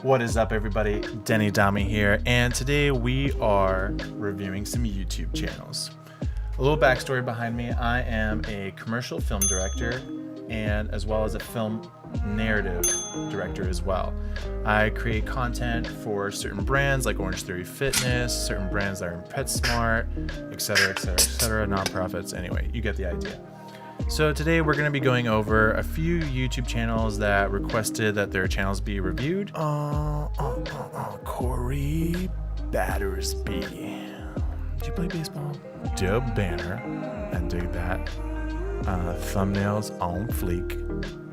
What is up, everybody? Denny Dami here, and today we are reviewing some YouTube channels. A little backstory behind me: I am a commercial film director and as well as a film narrative director as well. I create content for certain brands like Orange Theory Fitness, certain brands that are in PetSmart, etc., nonprofits. Anyway, you get the idea. So today we're going to be going over a few YouTube channels that requested that their channels be reviewed. Corey Battersby. Did you play baseball? Dope banner. I dig that. Thumbnails on fleek.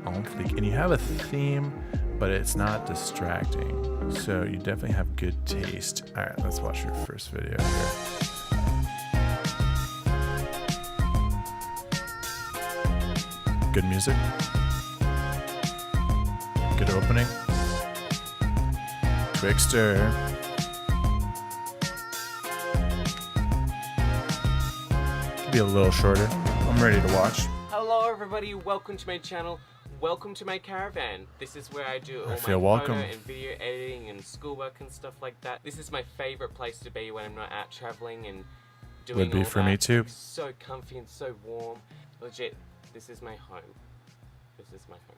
And you have a theme, but it's not distracting. So you definitely have good taste. All right, let's watch your first video here. Good music. Good opening. Twixter. Could be a little shorter. I'm ready to watch. Hello everybody, welcome to my channel. Welcome to my caravan. This is where I do all my welcome. photo and video editing and schoolwork and stuff like that. This is my favorite place to be when I'm not out traveling and doing Would be all for that. me too. It's so comfy and so warm. Legit, this is my home. This is my home.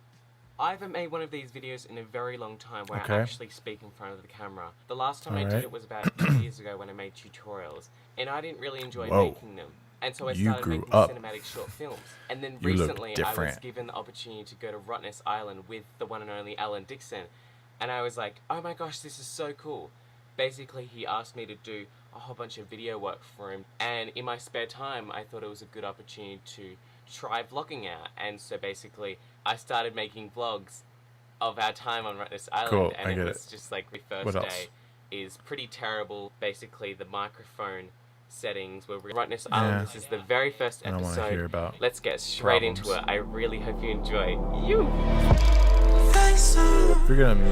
I haven't made one of these videos in a very long time where I actually speak in front of the camera. The last time I did it was about 2 years ago when I made tutorials, and I didn't really enjoy making them. And so I started making cinematic short films. And then recently I was given the opportunity to go to Rottnest Island with the one and only Alan Dixon. And I was like, oh my gosh, this is so cool. Basically, he asked me to do a whole bunch of video work for him. And in my spare time, I thought it was a good opportunity to try vlogging out. And so basically, I started making vlogs of our time on Rottnest Island. And it was just like the first day is pretty terrible. Basically, the microphone settings were Rottnest Island. This is the very first episode. Let's get straight into it. I really hope you enjoy. If you're gonna,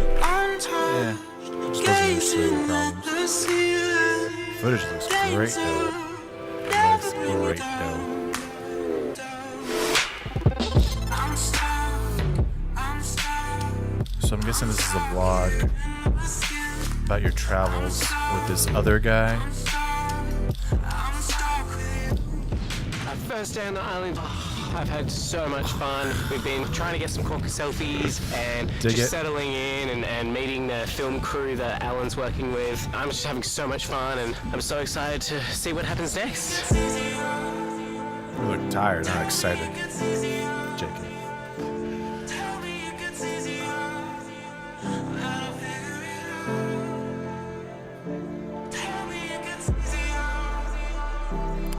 just listen to problems. Footage looks great though. It looks great though. So I'm guessing this is a vlog about your travels with this other guy. First day on the island, I've had so much fun. We've been trying to get some corker selfies and just settling in and meeting the film crew that Alan's working with. I'm just having so much fun and I'm so excited to see what happens next. You look tired, not excited. JK.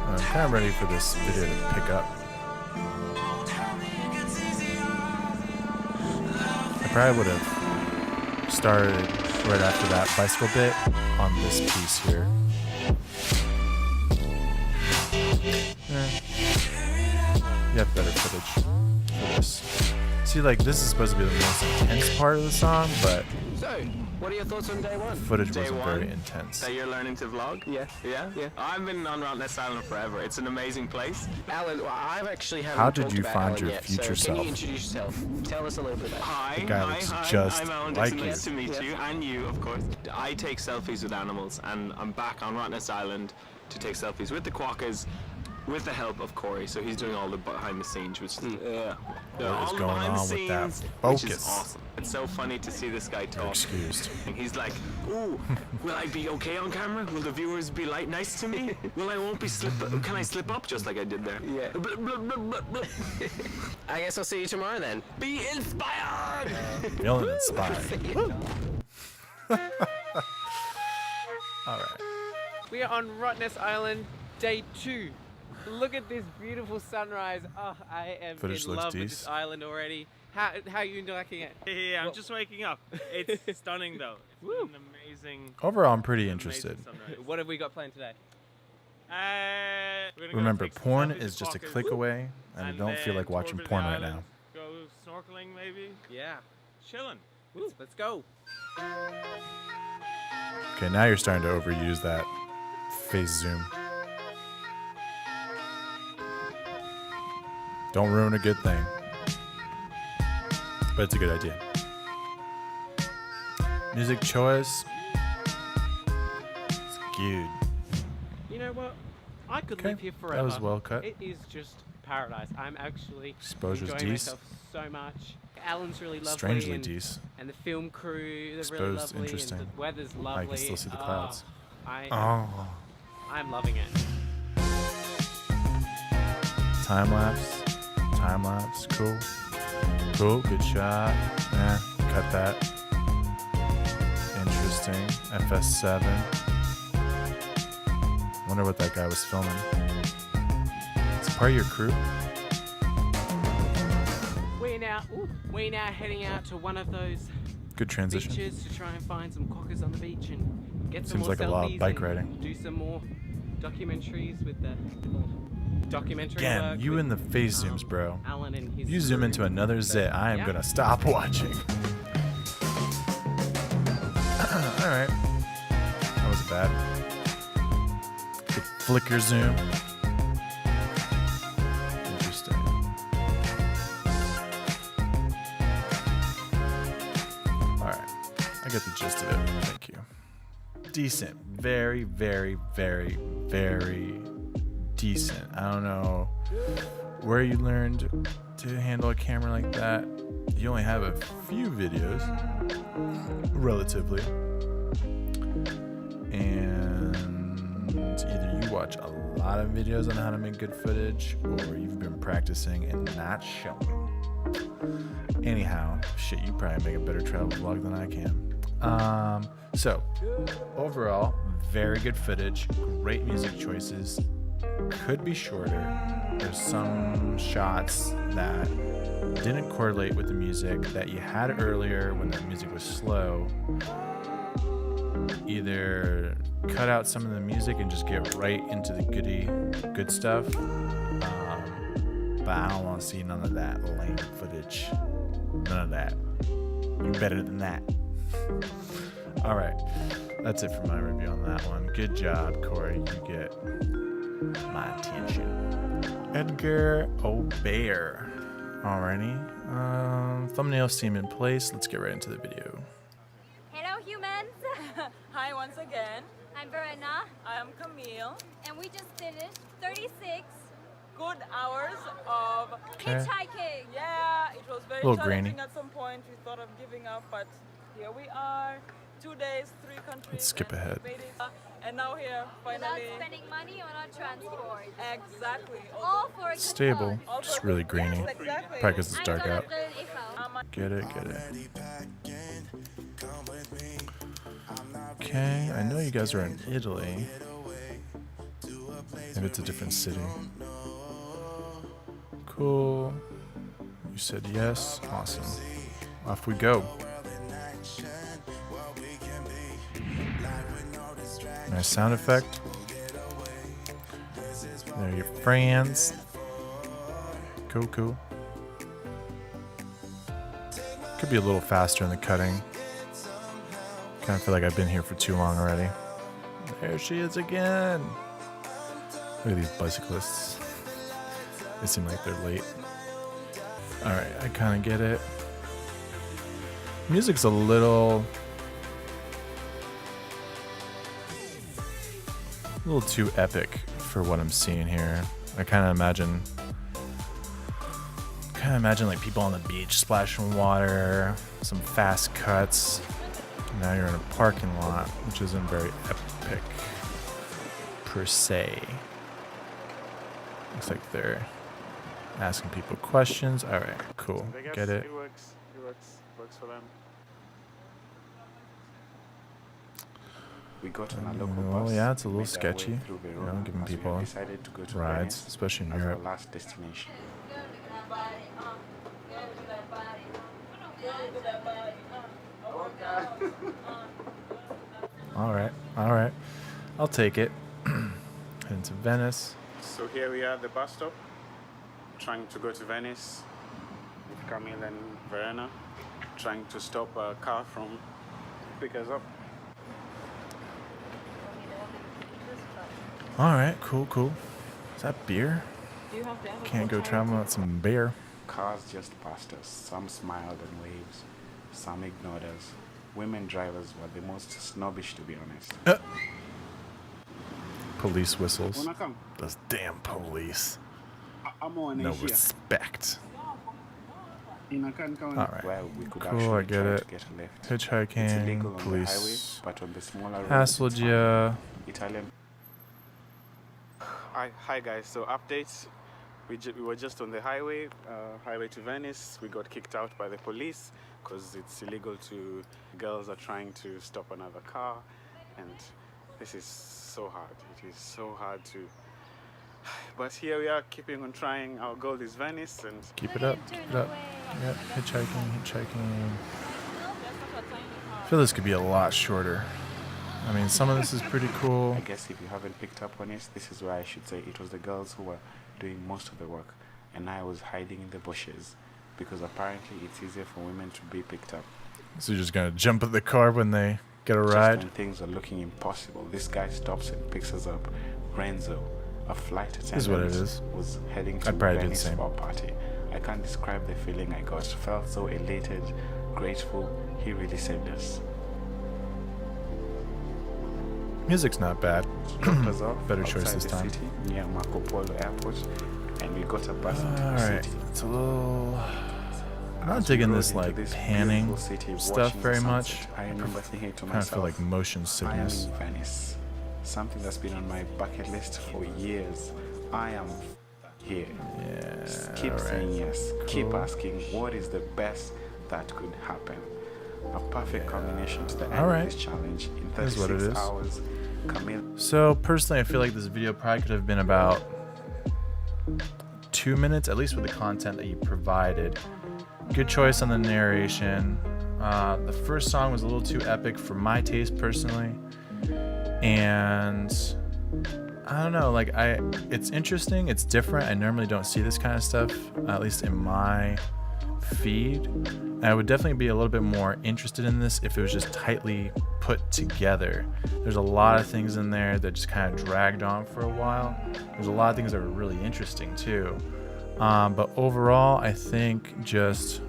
I'm kind of ready for this video to pick up. I probably would have started right after that bicycle bit on this piece here. You have better footage for this. See, like, this is supposed to be the most intense part of the song, but so, what are your thoughts on day one? Footage wasn't very intense. That you're learning to vlog? Yeah. I've been on Rottnest Island forever. It's an amazing place. Alan, I've actually haven't How did talked you about find Alan your yet, future so self? Can you introduce yourself? Tell us a little bit about Hi, the guy looks just I'm Alan like Dixon. you. Nice to meet you, and you, of course. I take selfies with animals, and I'm back on Rottnest Island to take selfies with the quokkas, with the help of Corey. So he's doing all the behind the scenes, which is what all is the going behind the on with that scenes, focus? which is awesome. It's so funny to see this guy talk. You're excused. And he's like, ooh, will I be okay on camera? Will the viewers be nice to me? Will I won't be can I slip up just like I did there? Yeah. I guess I'll see you tomorrow then. Be inspired! Feeling inspired. Alright. We are on Rottnest Island, day 2. Look at this beautiful sunrise. Oh, I am Footage in looks love with decent. this island already. How are you liking it? Yeah, I'm just waking up. It's stunning though. It's been an amazing. Overall, I'm pretty interested. What have we got planned today? We're gonna Remember, go take some porn selfies is with just a quokkas, click away, and I don't feel then like watching tour the porn right island, now. Go snorkeling maybe. Yeah. Chilling. Let's go. Okay, now you're starting to overuse that face zoom. Don't ruin a good thing. But it's a good idea. Music choice. It's good. You know what? I could Okay, live here forever. that was well cut. It is just paradise. I'm actually Exposure's enjoying decent. myself so much. Alan's really lovely. Strangely and, decent. and the film crew, they're Exposed, really lovely. interesting. And the weather's I lovely. can still see the clouds. I'm loving it. Time lapse. Time lapse. Cool. Cool. Good shot. Cut that. Interesting. FS7. Wonder what that guy was filming. It's part of your crew. We're now heading out to one of those Good transition. beaches to try and find some quokkas on the beach and get some Seems more like a lot of selfies bike and riding. do some more documentaries with the documentary Again, work you with, and the face zooms, bro. Alan and his You zoom crew. into another So, zit, I am yeah. gonna stop watching. Alright. That was bad. Good flicker zoom. Interesting. Alright. I get the gist of it. Thank you. Decent. Very, very, very, very decent. I don't know where you learned to handle a camera like that. You only have a few videos, relatively. And either you watch a lot of videos on how to make good footage, or you've been practicing and not showing. Anyhow, shit, you probably make a better travel vlog than I can. So, overall, very good footage, great music choices. Could be shorter. There's some shots that didn't correlate with the music that you had earlier when the music was slow. Either cut out some of the music and just get right into the good stuff. But I don't want to see none of that lame footage. None of that. You're better than that. All right. That's it for my review on that one. Good job, Corey. You get my attention. Edgar Obeyer. Alrighty. Thumbnail seem in place. Let's get right into the video. Hello, humans. Hi once again. I'm Verena, I am Camille. and we just finished 36 Good hours of Okay. hitchhiking. yeah. It was very Little challenging grainy. at some point. We thought of giving up, but here we are. 2 days, 3 countries. Let's skip and ahead. made it. And now here, Without finally. spending money on our transport. Exactly. All for a good Stable. cause. Just really grainy. Yes, exactly. Probably 'cause it's I'm dark gonna out. do it if I- Get it. Okay, I know you guys are in Italy. Maybe it's a different city. Cool. You said yes. Awesome. Off we go. Nice sound effect. There are your friends. Cool. Could be a little faster in the cutting. Kind of feel like I've been here for too long already. There she is again. Look at these bicyclists. They seem like they're late. Alright, I kind of get it. Music's a little too epic for what I'm seeing here. I kind of imagine like people on the beach splashing water, some fast cuts. Now you're in a parking lot, which isn't very epic per se. Looks like they're asking people questions. All right, cool. I guess Get it. It works for them. We got on a local Well, bus. yeah, it's a little made our way sketchy, through you know, Verona giving as we people decided to go to rides, Venice especially in as our Europe. last destination. All right. I'll take it. Heading to Venice. So here we are at the bus stop, trying to go to Venice with Camille and Verena, trying to stop a car from pick us up. All right, cool. Is that beer? Can't go traveling without some beer. Cars just passed us. Some smiled and waved, some ignored us. women drivers were the most snobbish, to be honest. Police whistles. Wanna come? Those damn police. I'm on No here. respect. All Alright. Well, we could Cool, I actually get try it. to get a lift. It's illegal Hitchhiking, on the police highway, but on the smaller roads, hassled it's ya. fine. Italian. Hi guys. So updates. We were just on the highway, highway to Venice. We got kicked out by the police because it's illegal to. Girls are trying to stop another car, and this is so hard. It is so hard to. But here we are, keeping on trying. Our goal is Venice, and Keep it up. Keep it up. Yep. Hitchhiking. I feel this could be a lot shorter. I mean, some of this is pretty cool. I guess if you haven't picked up on it, this is where I should say it was the girls who were doing most of the work, and I was hiding in the bushes because apparently it's easier for women to be picked up. So you're just gonna jump at the car when they get a Just ride? when things are looking impossible, this guy stops and picks us up. Renzo, a flight attendant, This is what it is. was heading to I'd probably do the Venice same. for a party. I can't describe the feeling I got. Felt so elated, grateful. He really saved us. Music's not bad. Dropped us off Better outside choice this the time. city near Marco Polo Airport, and we got a bus into the Alright, city. it's a little. I'm not As we digging rode this into like this panning beautiful city, stuff watching the very much. sunset, I remember thinking to I kind of feel myself, like motion I am sickness. in Venice. Something that's been on my bucket list for years. I am here. Yeah. Keep alright. saying yes. Keep Cool. asking what is the best that could happen. A perfect combination to the end Alright. of this challenge. In Here's what it 36 is. hours, Camille. So personally, I feel like this video probably could have been about 2 minutes, at least with the content that you provided. Good choice on the narration. The first song was a little too epic for my taste personally, and I don't know. Like it's interesting. It's different. I normally don't see this kind of stuff, at least in my feed. And I would definitely be a little bit more interested in this if it was just tightly put together. There's a lot of things in there that just kind of dragged on for a while. There's a lot of things that were really interesting too. But overall, I think just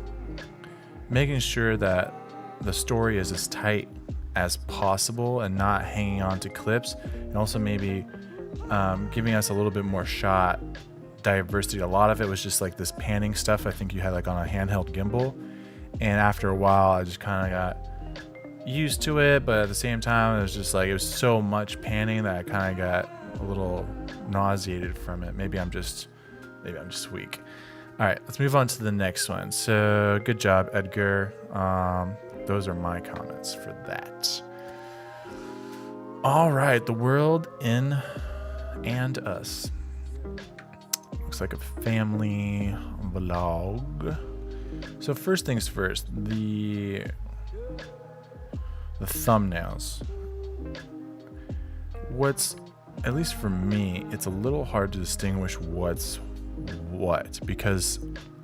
making sure that the story is as tight as possible and not hanging on to clips, and also maybe giving us a little bit more shot diversity. A lot of it was just like this panning stuff I think you had like on a handheld gimbal, and after a while I just kind of got used to it, but at the same time it was just like it was so much panning that I kind of got a little nauseated from it. Maybe I'm just weak. All right, let's move on to the next one. So good job, Edgar. Those are my comments for that. All right, the world in and us. Looks like a family vlog. So first things first, the thumbnails. What's, at least for me, it's a little hard to distinguish what's what, because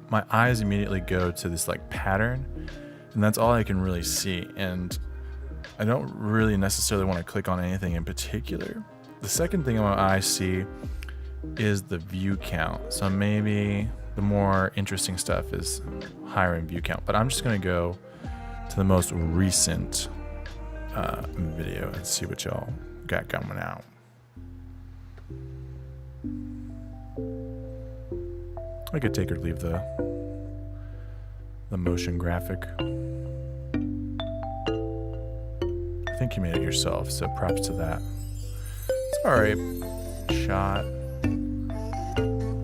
my eyes immediately go to this like pattern, and that's all I can really see, and I don't really necessarily want to click on anything in particular. The second thing my eyes see is the view count, so maybe the more interesting stuff is higher in view count, but I'm just going to go to the most recent video and see what y'all got coming out. I could take or leave the motion graphic. I think you made it yourself, so props to that. It's alright. Shot.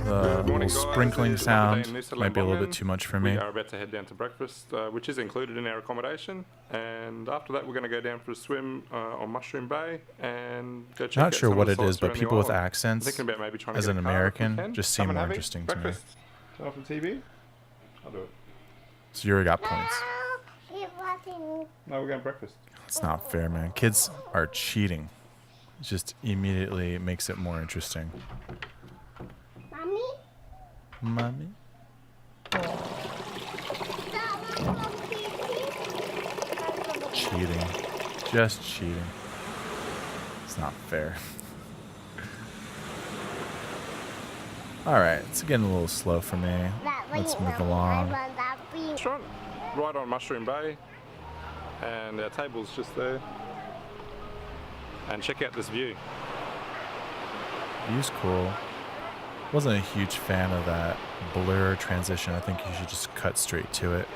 The little sprinkling sound might be a little bit too much for me. We are about to head down to breakfast, which is included in our accommodation, and after that we're going to go down for a swim on Mushroom Bay and go check out Not sure some what of the it is, sights but around the people with island. accents, Thinking about maybe trying to as get an a car if we American, can. just Come seem and more have it. interesting to me. Breakfast. Turn off the TV. I'll do it. So you already got points. No, we're going breakfast. It's not fair, man. Kids are cheating. It just immediately makes it more interesting. Mommy? Cheating. Just cheating. It's not fair. Alright, it's getting a little slow for me. Let's move along. Restaurant, right on Mushroom Bay. And our table's just there. And check out this view. View's cool. Wasn't a huge fan of that blur transition. I think you should just cut straight to it.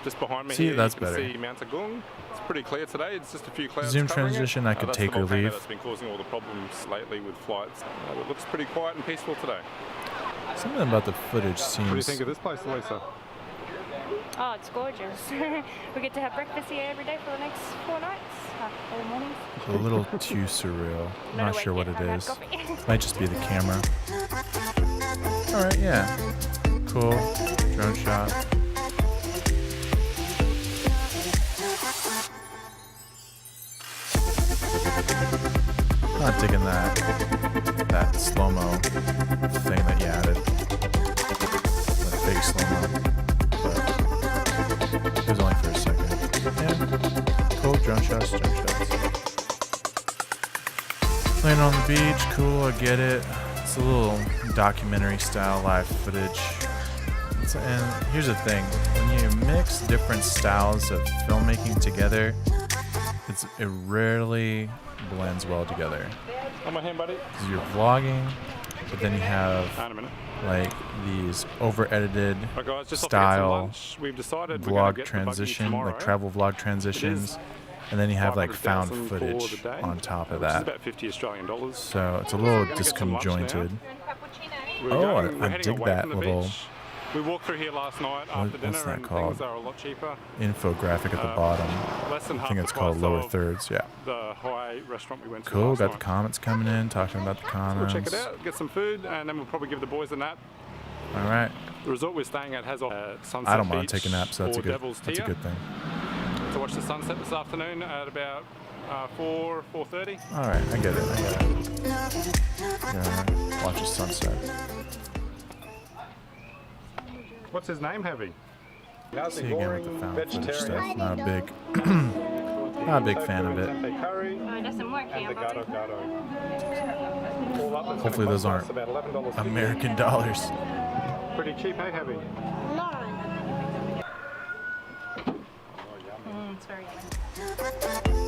Just behind me See, here, that's you can better. see Mount Agung. It's pretty clear today. It's just a few clouds Zoom covering transition, it. I could That's take the or volcano leave. that's been causing all the problems lately with flights. It looks pretty quiet and peaceful today. Something about the footage What do you seems think of this place, Lisa? Oh, it's gorgeous. We get to have breakfast here every day for the next 4 nights, all mornings. a little too surreal. I'm not sure what it is. Coffee. Might just be the camera. Alright, yeah. Cool. Drone shot. Not digging that slow-mo thing that you added. That fake slow-mo. But it was only for a second. Yeah. Cool. Drone shots. Playing on the beach. Cool. I get it. It's a little documentary style live footage. And here's the thing. When you mix different styles of filmmaking together, it rarely blends well together. On my hand, buddy. Because you're vlogging, but then you have like these over-edited Right, guys, just style we've decided we're gonna vlog get the buggy transition, tomorrow. like travel vlog transitions, and then you have like found 500,000 for footage the day, on top of which is that. about 50 Australian dollars. So it's a little Gonna get some lunch now. disconjointed. We're Oh, going- we're I heading dig away that from the little beach. We walked through here last night after dinner, what's that and called? things are a lot cheaper. Infographic at the bottom. Less than I half think the it's called price lower of thirds. Yeah. The Hawaii restaurant we went to Cool. last Got the night. comments coming in, talking about the We'll comments. check it out, get some food, and then we'll probably give the boys a nap. All right. The resort we're staying at has sunset I don't mind beach taking naps, so that's or a good. Devil's That's a Tier. good thing. To watch the sunset this afternoon at about 4:30. All right, I get it. Yeah, watch the sunset. What's his name, Heavy? How's See you again with the found footage stuff. Not a big, not a big fan of it. Oh, it doesn't work here, Hopefully those aren't American dollars. Pretty cheap, hey, Heavy? It's very yummy.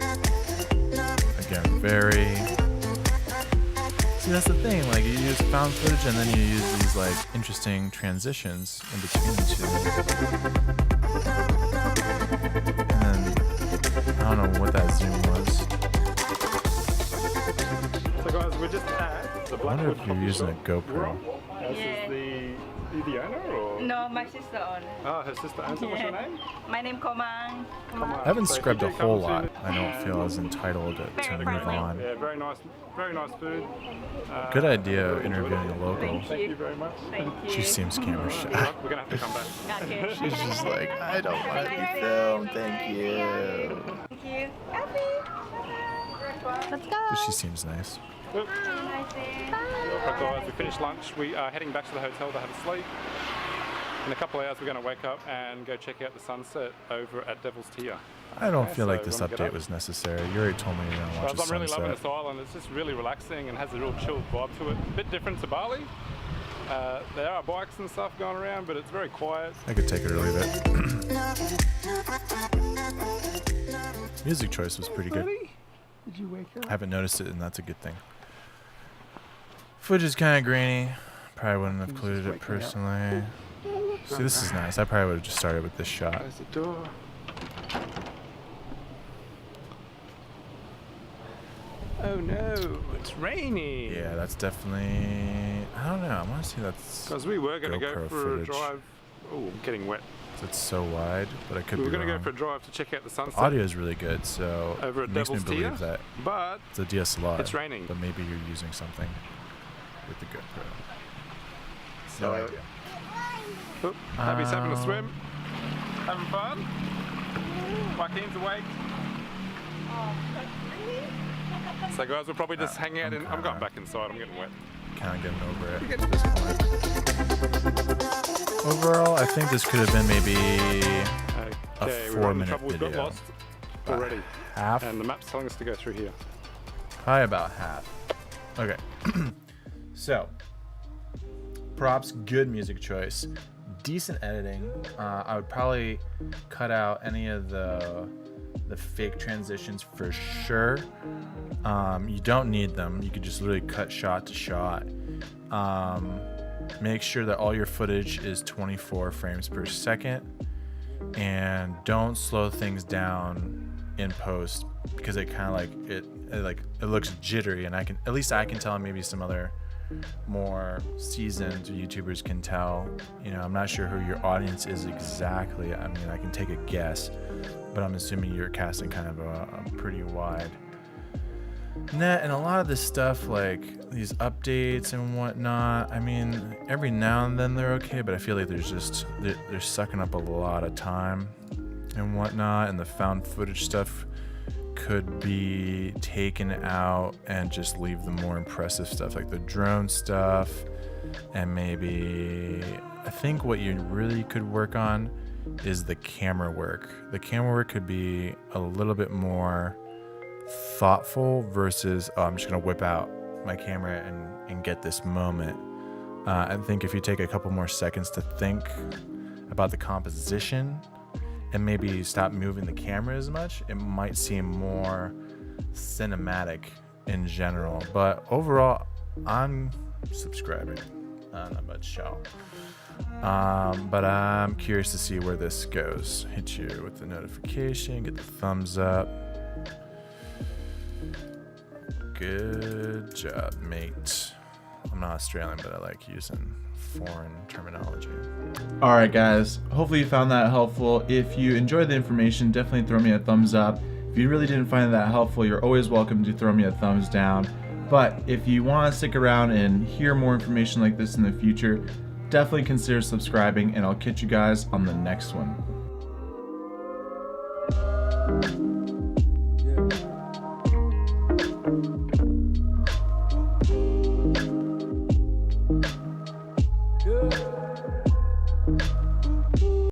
Again, very. See, that's the thing. Like, you use found footage, and then you use these like interesting transitions in between the two. And I don't know what that zoom was. So guys, we're just at the I wonder Blackwood if you're Coffee using a Shop. GoPro. This is the owner, or? No, my sister owns. Oh, her sister owns it. What's your name? My name Komang. I haven't So if scrubbed you a do whole come lot. to- I don't feel as entitled to move on. Yeah, very nice food. Good idea Very interviewing a enjoyable. local. Thank you very much. She seems camera shy. We're gonna have to come back. Okay. She's just like, I don't want to be filmed, thank you. Thank you. Let's go. But she seems nice. Right, guys, we finished lunch. We are heading back to the hotel to have a sleep. In a couple of hours, we're going to wake up and go check out the sunset over at Devil's Tier. I don't Okay, feel like so this wanna get update up? was necessary. You already told me you're going to watch Guys, the I'm really loving sunset. this island. It's just really relaxing and has a real chill vibe to it. A bit different to Bali. There are bikes and stuff going around, but it's very quiet. I could take it or leave it. Music choice was pretty good. Did you wake up? I haven't noticed it, and that's a good thing. Footage is kind of grainy. Probably wouldn't have included it personally. See, this is nice. I probably would have just started with this shot. There's the door. Oh no, it's rainy. Yeah, that's definitely. I don't know. I want to see that's. Because we were going to go GoPro for footage. a drive. Oh, I'm getting wet. It's so wide, but I could We be were going to wrong. go for a drive to check out the sunset. Audio is really good, so Over it at makes me Devil's believe Tier, that but it's a DSLR. it's raining. But maybe you're using something with the GoPro. So, No idea. Oh, Abby's having a swim. Having fun? Joaquin's awake. So guys, we'll probably just hang out in. I'm going back inside. I'm getting wet. Kind of getting over it get at this point. Overall, I think this could have been maybe Okay, a we're having 4-minute trouble. We've got video. lost already, Half? and the map's telling us to go through here. Probably about half. Okay. So, props, good music choice. decent editing. I would probably cut out any of the fake transitions for sure. You don't need them. You could just literally cut shot to shot. Make sure that all your footage is 24 frames per second, and don't slow things down in post, because it kind of like it looks jittery, and I can tell, maybe some other more seasoned YouTubers can tell. You know, I'm not sure who your audience is exactly. I mean, I can take a guess, but I'm assuming you're casting kind of a pretty wide net. And a lot of this stuff, like these updates and whatnot, I mean, every now and then they're okay, but I feel like they're sucking up a lot of time and whatnot, and the found footage stuff could be taken out and just leave the more impressive stuff, like the drone stuff. And maybe, I think what you really could work on is the camera work. The camera work could be a little bit more thoughtful versus, oh, I'm just gonna whip out my camera and get this moment. I think if you take a couple more seconds to think about the composition and maybe stop moving the camera as much, it might seem more cinematic in general. But overall, I'm subscribing. Not much, y'all. But I'm curious to see where this goes. Hit you with the notification, get the thumbs up. Good job, mate. I'm not Australian, but I like using foreign terminology. Alright guys, hopefully you found that helpful. If you enjoyed the information, definitely throw me a thumbs up. If you really didn't find that helpful, you're always welcome to throw me a thumbs down. But if you want to stick around and hear more information like this in the future, definitely consider subscribing, and I'll catch you guys on the next one. Good.